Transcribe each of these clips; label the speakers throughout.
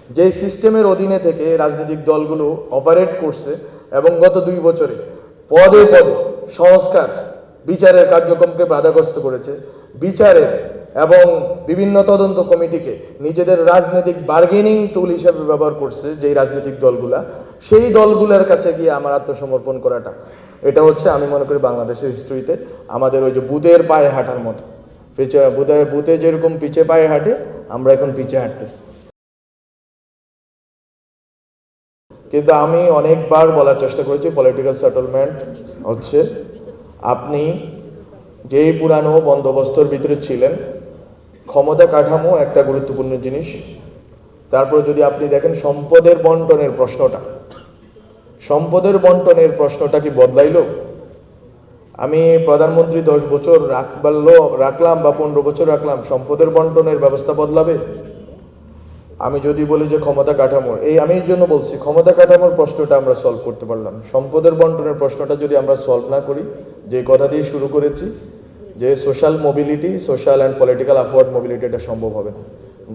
Speaker 1: যে সিস্টেমের অধীনে থেকে রাজনৈতিক দলগুলো অপারেট করছে এবং গত 2 বছরে পদে পদে সংস্কার বিচারের কার্যক্রমকে বাধাগ্রস্ত করেছে, বিচারের এবং বিভিন্ন তদন্ত কমিটিকে নিজেদের রাজনৈতিক বার্গেনিং টুল হিসেবে ব্যবহার করছে যেই রাজনৈতিক দলগুলা, সেই দলগুলোর কাছে গিয়ে আমার আত্মসমর্পণ করাটা, এটা হচ্ছে আমি মনে করি বাংলাদেশের হিস্ট্রিতে আমাদের ওই যে বুধের পায়ে হাঁটার মতো। বুধে যেরকম পিছে পায়ে হাঁটে, আমরা এখন পিছে হাঁটতেছি। কিন্তু আমি অনেকবার বলার চেষ্টা করেছি, পলিটিক্যাল সেটেলমেন্ট হচ্ছে আপনি যেই পুরানো বন্দোবস্তর ভিতরে ছিলেন, ক্ষমতা কাঠামো একটা গুরুত্বপূর্ণ জিনিস। তারপরে যদি আপনি দেখেন সম্পদের বন্টনের প্রশ্নটা কি বদলাইল? আমি প্রধানমন্ত্রী 10 বছর রাখলাম বা 15 বছর রাখলাম, সম্পদের বন্টনের ব্যবস্থা বদলাবে? আমি যদি বলি যে ক্ষমতা কাঠামোর, আমি এই জন্য বলছি ক্ষমতা কাঠামোর প্রশ্নটা আমরা সলভ করতে পারলাম, সম্পদের বন্টনের প্রশ্নটা যদি আমরা সলভ না করি, যে কথা দিয়ে শুরু করেছি যে social mobility, social and political upward mobility, এটা সম্ভব হবে না।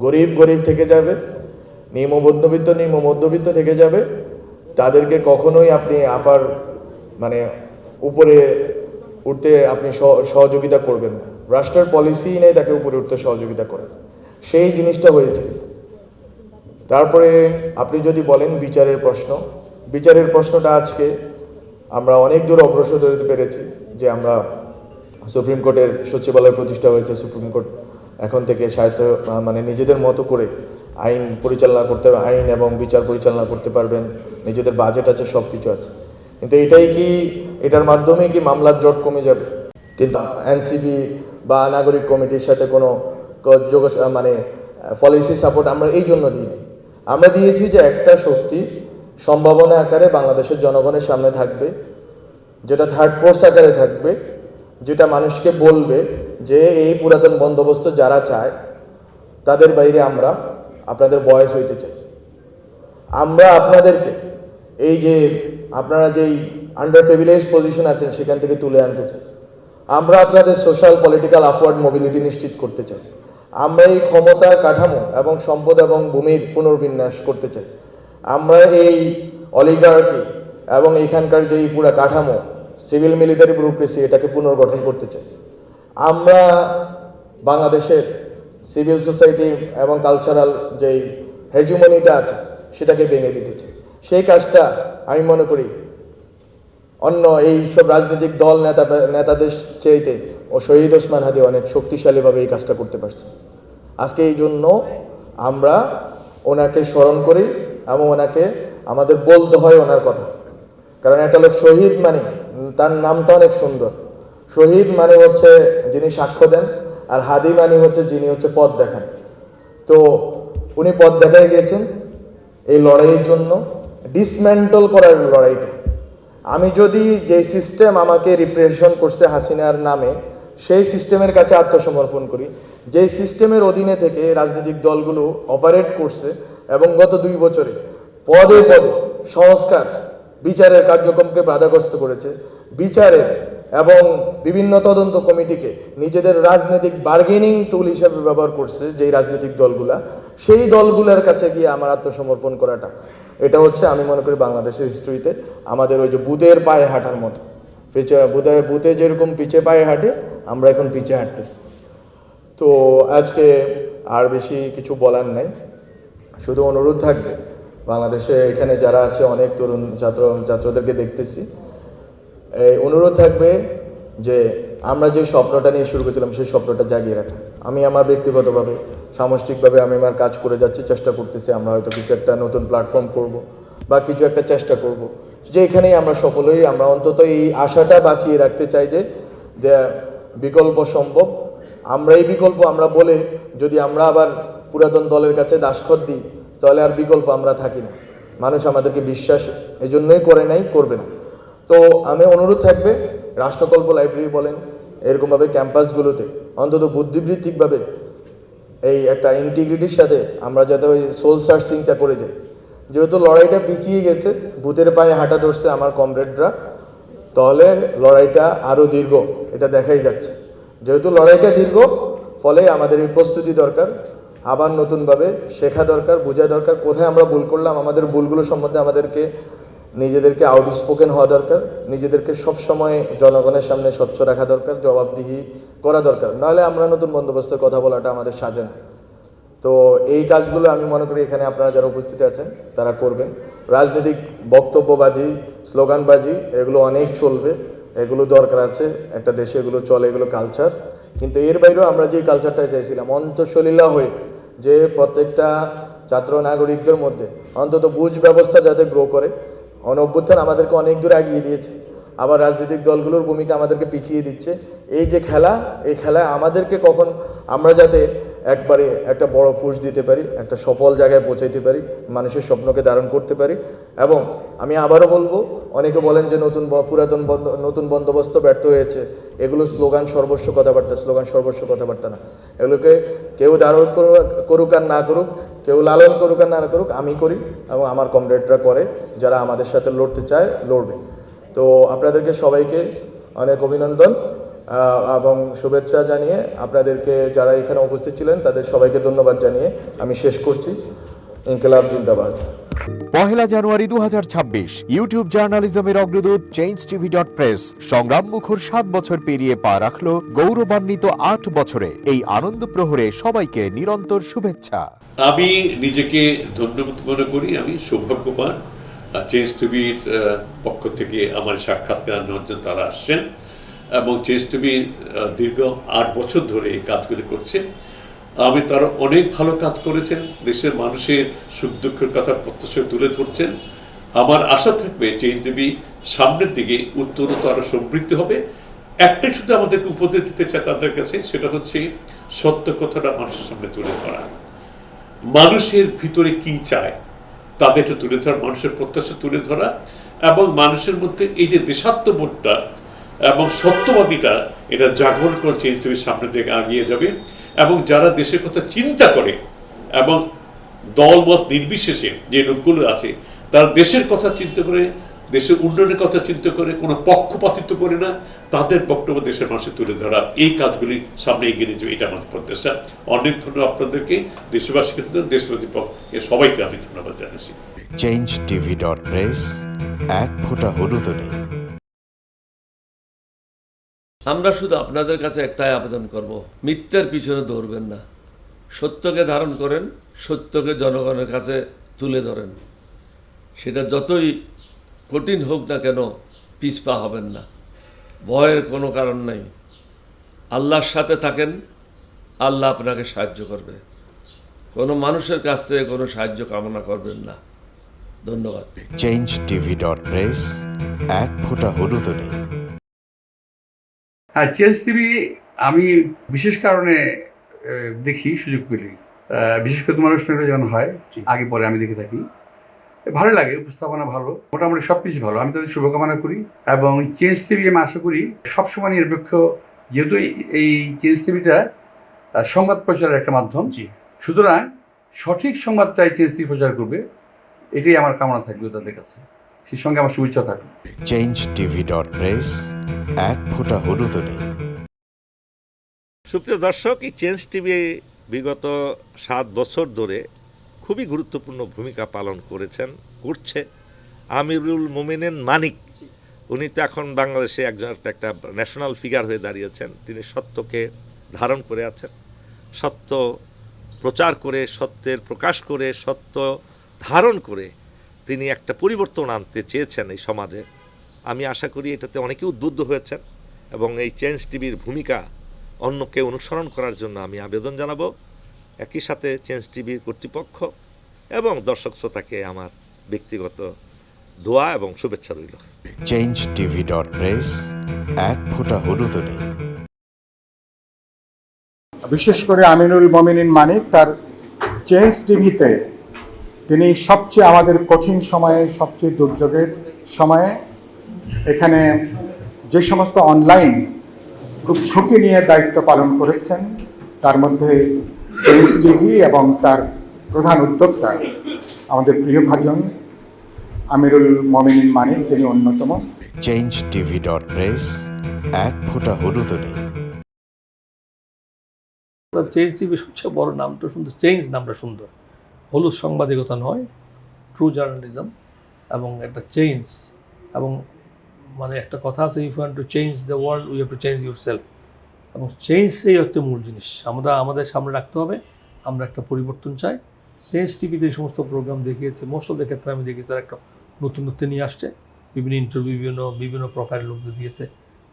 Speaker 1: গরিব থেকে যাবে, নিম্ন মধ্যবিত্ত থেকে যাবে, তাদেরকে কখনোই আপনি উপরে উঠতে আপনি সহযোগিতা করবেন না। রাষ্ট্রের পলিসি নেই তাকে উপরে উঠতে সহযোগিতা করে, সেই জিনিসটা হয়েছে। তারপরে আপনি যদি বলেন বিচারের প্রশ্নটা আজকে আমরা অনেক দূর অগ্রসর হতে পেরেছি, যে আমরা সুপ্রিম কোর্টের সচিবালয় প্রতিষ্ঠা হয়েছে। সুপ্রিম কোর্ট এখন থেকে নিজেদের মতো করে আইন এবং বিচার পরিচালনা করতে পারবেন, নিজেদের বাজেট আছে, সব কিছু আছে। কিন্তু এটার মাধ্যমে কি মামলার জট কমে যাবে? কিন্তু এনসিবি বা নাগরিক কমিটির সাথে কোনো পলিসি সাপোর্ট আমরা এই জন্য দিইনি। আমরা দিয়েছি যে একটা শক্তি সম্ভাবনা আকারে বাংলাদেশের জনগণের সামনে থাকবে, যেটা থার্ড ফোর্স আকারে থাকবে, যেটা মানুষকে বলবে যে এই পুরাতন বন্দোবস্ত যারা চায় তাদের বাইরে আমরা আপনাদের ভয়েস হইতে চাই। আমরা আপনাদেরকে এই যে আপনারা যেই আন্ডার প্রিভিলেজ পজিশন আছেন সেখান থেকে তুলে আনতে চাই। আমরা আপনাদের সোশ্যাল পলিটিক্যাল আপওয়ার্ড মোবিলিটি নিশ্চিত করতে চাই। আমরা এই ক্ষমতার কাঠামো এবং সম্পদ এবং ভূমির পুনর্বিন্যাস করতে চাই। আমরা এই অলিগার্কি এবং এখানকার যেই পুরা কাঠামো, সিভিল মিলিটারি ব্যুরোক্রেসি, এটাকে পুনর্গঠন করতে চাই। আমরা বাংলাদেশের সিভিল সোসাইটি এবং কালচারাল যেই হেজুমনিটা আছে সেটাকে ভেঙে দিতে চাই। সেই কাজটা আমি মনে করি অন্য এই সব রাজনৈতিক দল নেতাদের চাইতে শহীদ ওসমান হাদি অনেক শক্তিশালীভাবে এই কাজটা করতে পারছে। আজকে এই জন্য আমরা ওনাকে স্মরণ করি এবং ওনাকে আমাদের বলতে হয় ওনার কথা। কারণ একটা লোক শহীদ তার নামটা অনেক সুন্দর। শহীদ হচ্ছে যিনি সাক্ষ্য দেন, আর হাদি যিনি পথ দেখান। তো উনি পথ দেখায় গিয়েছেন এই লড়াইয়ের জন্য, ডিসমেন্টল করার লড়াইটা। আমি যদি যে সিস্টেম আমাকে রিপ্রেজেন্ট করছে হাসিনার নামে, সেই সিস্টেমের কাছে আত্মসমর্পণ করি, যেই সিস্টেমের অধীনে থেকে রাজনৈতিক দলগুলো অপারেট করছে এবং গত 2 বছরে পদে পদে সংস্কার বিচারের কার্যক্রমকে বাধাগ্রস্ত করেছে, বিচারের এবং বিভিন্ন তদন্ত কমিটিকে নিজেদের রাজনৈতিক বার্গেনিং টুল হিসেবে ব্যবহার করছে যেই রাজনৈতিক দলগুলা, সেই দলগুলোর কাছে গিয়ে আমার আত্মসমর্পণ করাটা, এটা হচ্ছে আমি মনে করি বাংলাদেশের হিস্ট্রিতে আমাদের ওই যে বুধের পায়ে হাঁটার মতো। বুধে যেরকম পিছে পায়ে হাঁটে, আমরা এখন পিছে হাঁটতেছি। তো আজকে আর বেশি কিছু বলার নাই, শুধু অনুরোধ থাকবে বাংলাদেশে এখানে যারা আছে, অনেক তরুণ ছাত্রদেরকে দেখতেছি, এই অনুরোধ থাকবে যে আমরা যে স্বপ্নটা নিয়ে শুরু করেছিলাম সেই স্বপ্নটা জাগিয়ে রাখা। আমি আমার ব্যক্তিগতভাবে সামষ্টিকভাবে আমি আমার কাজ করে যাচ্ছি, চেষ্টা করতেছি। আমরা হয়তো কিছু একটা নতুন প্ল্যাটফর্ম করব বা কিছু একটা চেষ্টা করব, যে এখানেই আমরা সফল হই। আমরা অন্তত এই আশাটা বাঁচিয়ে রাখতে চাই যে বিকল্প সম্ভব। আমরা এই বিকল্প আমরা বলে যদি আমরা আবার পুরাতন দলের কাছে দাসখত দিই, তাহলে আর বিকল্প আমরা থাকি না। মানুষ আমাদেরকে বিশ্বাস এই জন্যই করবে না। তো আমি অনুরোধ থাকবে রাষ্ট্রকল্প লাইব্রেরি বলেন, এরকমভাবে ক্যাম্পাসগুলোতে অন্তত বুদ্ধিবৃত্তিকভাবে এই একটা ইন্টিগ্রিটির সাথে আমরা যাতে ওই সোল সার্চিংটা করে যাই। যেহেতু লড়াইটা পিছিয়ে গেছে, ভূতের পায়ে হাঁটা ধরছে আমার কমরেডরা, তাহলে লড়াইটা আরও দীর্ঘ, এটা দেখাই যাচ্ছে। যেহেতু লড়াইটা দীর্ঘ, ফলে আমাদের এই প্রস্তুতি দরকার। আবার নতুনভাবে শেখা দরকার, বোঝা দরকার, কোথায় আমরা ভুল করলাম, আমাদের ভুলগুলো সম্বন্ধে আমাদেরকে নিজেদেরকে আউটস্পোকেন হওয়া দরকার, নিজেদেরকে সবসময় জনগণের সামনে স্বচ্ছ রাখা দরকার, জবাবদিহি করা দরকার, নাহলে আমরা নতুন বন্দোবস্তের কথা বলাটা আমাদের সাজে না। তো এই কাজগুলো আমি মনে করি এখানে আপনারা যারা উপস্থিত আছেন তারা করবেন। রাজনৈতিক বক্তব্যবাজি, স্লোগানবাজি এগুলো অনেক চলবে, এগুলো দরকার আছে, একটা দেশে এগুলো চলে, এগুলো কালচার। কিন্তু এর বাইরেও আমরা যে কালচারটা চাইছিলাম অন্তঃসলীলা হয়ে, যে প্রত্যেকটা ছাত্র নাগরিকদের মধ্যে অন্তত বুঝ ব্যবস্থা যাতে গ্রো করে। অভ্যুত্থান আমাদেরকে অনেক দূর এগিয়ে দিয়েছে, আবার রাজনৈতিক দলগুলোর ভূমিকা আমাদেরকে পিছিয়ে দিচ্ছে। এই যে খেলা, এই খেলায় আমাদেরকে কখন আমরা যাতে একবারে একটা বড় পুশ দিতে পারি, একটা সফল জায়গায় পৌঁছাইতে পারি, মানুষের স্বপ্নকে ধারণ করতে পারি। এবং আমি আবারও বলবো, অনেকে বলেন যে নতুন বন্দোবস্ত ব্যর্থ হয়েছে, এগুলো স্লোগান সর্বস্ব কথাবার্তা, স্লোগান সর্বস্ব কথাবার্তা না। এগুলোকে কেউ ধারণ করুক আর না করুক, কেউ লালন করুক আর না করুক, আমি করি এবং আমার কমরেডরা করে, যারা আমাদের সাথে লড়তে চায় লড়বে। তো আপনাদেরকে সবাইকে অনেক অভিনন্দন এবং শুভেচ্ছা জানিয়ে, আপনাদেরকে যারা এখানে উপস্থিত ছিলেন তাদের সবাইকে ধন্যবাদ জানিয়ে আমি শেষ করছি। ইনকিলাব জিন্দাবাদ।
Speaker 2: 1 জানুয়ারি 2026 ইউটিউব জার্নালিজমের অগ্রদূত changeTV.press সংগ্রাম মুখর 7 বছর পেরিয়ে পা রাখলো গৌরবান্বিত 8 বছরে। এই আনন্দ প্রহরে সবাইকে নিরন্তর শুভেচ্ছা।
Speaker 3: আমি নিজেকে ধন্যবাদ মনে করি, আমি সৌভাগ্যবান চেঞ্জ টিভির পক্ষ থেকে আমার সাক্ষাৎকার নেওয়ার জন্য তারা আসছেন এবং চেঞ্জ টিভি দীর্ঘ 8 বছর ধরে এই কাজগুলি করছে। আমি তারা অনেক ভালো কাজ করেছেন, দেশের মানুষের সুখ দুঃখের কথা প্রত্যক্ষ তুলে ধরছেন। আমার আশা থাকবে চেঞ্জ টিভি সামনের দিকে উত্তরোত্তর আরও সমৃদ্ধ হবে। একটাই শুধু আমাদেরকে উপদেশ দিতে চায় তাদের কাছে, সেটা হচ্ছে সত্য কথাটা মানুষের সামনে তুলে ধরা, মানুষের ভিতরে কি চায় তাদেরটা তুলে ধরা, মানুষের প্রত্যাশা তুলে ধরা এবং মানুষের মধ্যে এই যে দেশাত্মবোধটা এবং সত্যবাদীটা, এটা জাগরণ করে চেঞ্জ টিভির সামনে থেকে এগিয়ে যাবে। এবং যারা দেশের কথা চিন্তা করে এবং দলমত নির্বিশেষে যে লোকগুলো আছে, তারা দেশের কথা চিন্তা করে, দেশের উন্নয়নের কথা চিন্তা করে, কোনো পক্ষপাতিত্ব করে না, তাদের বক্তব্য দেশের মানুষের তুলে ধরা, এই কাজগুলি সামনে এগিয়ে নিয়ে যাবে, এটা আমাদের প্রত্যাশা। অনেক ধন্যবাদ আপনাদেরকে, দেশবাসীকে, দেশবাসী পক্ষে সবাইকে আমি ধন্যবাদ জানাচ্ছি।
Speaker 2: changeTV.press এক ফোঁটা হলুদ নেই।
Speaker 4: আমরা শুধু আপনাদের কাছে একটাই আবেদন করব, মিথ্যার পিছনে দৌড়বেন না, সত্যকে ধারণ করেন, সত্যকে জনগণের কাছে তুলে ধরেন। সেটা যতই কঠিন হোক না কেন, পিছপা হবেন না, ভয়ের কোনো কারণ নেই। আল্লাহর সাথে থাকেন, আল্লাহ আপনাকে সাহায্য করবে। কোনো মানুষের কাছ থেকে কোনো সাহায্য কামনা করবেন না। ধন্যবাদ।
Speaker 2: changeTV.press এক ফোঁটা হলুদ নেই।
Speaker 5: হ্যাঁ, চেঞ্জ টিভি আমি বিশেষ কারণে দেখি সুযোগ পেলে, বিশেষ করে তোমার অনুষ্ঠানটা যখন হয় আগে পরে আমি দেখে থাকি, ভালো লাগে, উপস্থাপনা ভালো, মোটামুটি সব কিছু ভালো। আমি তাদের শুভকামনা করি এবং চেঞ্জ টিভি আমি আশা করি সবসময় নিরপেক্ষ, যেহেতু এই চেঞ্জ টিভিটা সংবাদ প্রচারের একটা মাধ্যম, সুতরাং সঠিক সংবাদটাই চেঞ্জ টিভি প্রচার করবে, এটাই আমার কামনা থাকবে তাদের কাছে, সেই সঙ্গে আমার শুভেচ্ছা থাকবে।
Speaker 2: changeTV.press এক ফোঁটা হলুদ নেই।
Speaker 6: সুপ্রিয় দর্শক, এই চেঞ্জ টিভি বিগত 7 বছর ধরে খুবই গুরুত্বপূর্ণ ভূমিকা পালন করছে আমিরুল মোমিনিন মানিক। উনি তো এখন বাংলাদেশে একটা ন্যাশনাল ফিগার হয়ে দাঁড়িয়েছেন। তিনি সত্যকে ধারণ করে আছেন, সত্য প্রচার করে, সত্যের প্রকাশ করে, সত্য ধারণ করে তিনি একটা পরিবর্তন আনতে চেয়েছেন এই সমাজে। আমি আশা করি এটাতে অনেকে উদ্বুদ্ধ হয়েছেন এবং এই চেঞ্জ টিভির ভূমিকা অন্যকে অনুসরণ করার জন্য আমি আবেদন জানাবো। একই সাথে চেঞ্জ টিভির কর্তৃপক্ষ এবং দর্শক শ্রোতাকে আমার ব্যক্তিগত দোয়া এবং শুভেচ্ছা রইল।
Speaker 2: changeTV.press এক ফোঁটা হলুদ নেই।
Speaker 7: বিশেষ করে আমিনুল মোমিনিন মানিক তার চেঞ্জ টিভিতে তিনি সবচেয়ে আমাদের কঠিন সময়ে, সবচেয়ে দুর্যোগের সময়ে এখানে যে সমস্ত অনলাইন খুব ঝুঁকি নিয়ে দায়িত্ব পালন করেছেন, তার মধ্যে চেঞ্জ টিভি এবং তার প্রধান উদ্যোক্তা আমাদের প্রিয় ভাজন আমিরুল মোমিনিন মানিক, তিনি অন্যতম।
Speaker 2: changeTV.press এক ফোঁটা হলুদ নেই।
Speaker 8: চেঞ্জ টিভির সবচেয়ে বড় নামটা সুন্দর, চেঞ্জ নামটা সুন্দর। হলুদ সাংবাদিকতা নয়, ট্রু জার্নালিজম, এবং একটা চেঞ্জ, এবং মানে একটা কথা আছে, if you want to change the world we have to change your self, এবং চেঞ্জটাই হচ্ছে মূল জিনিস। আমরা আমাদের সামনে রাখতে হবে, আমরা একটা পরিবর্তন চাই। চেঞ্জ টিভিতে এই সমস্ত প্রোগ্রাম দেখিয়েছে, মোস্ট অফ দ্য ক্ষেত্রে আমি দেখেছি তারা একটা নতুনত্ব নিয়ে আসছে, বিভিন্ন ইন্টারভিউ বিভিন্ন প্রোফাইল লোকদের দিয়েছে,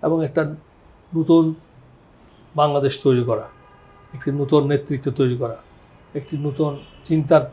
Speaker 8: এবং একটা নতুন বাংলাদেশ তৈরি করা, একটি নতুন নেতৃত্ব তৈরি করা, একটি নতুন চিন্তার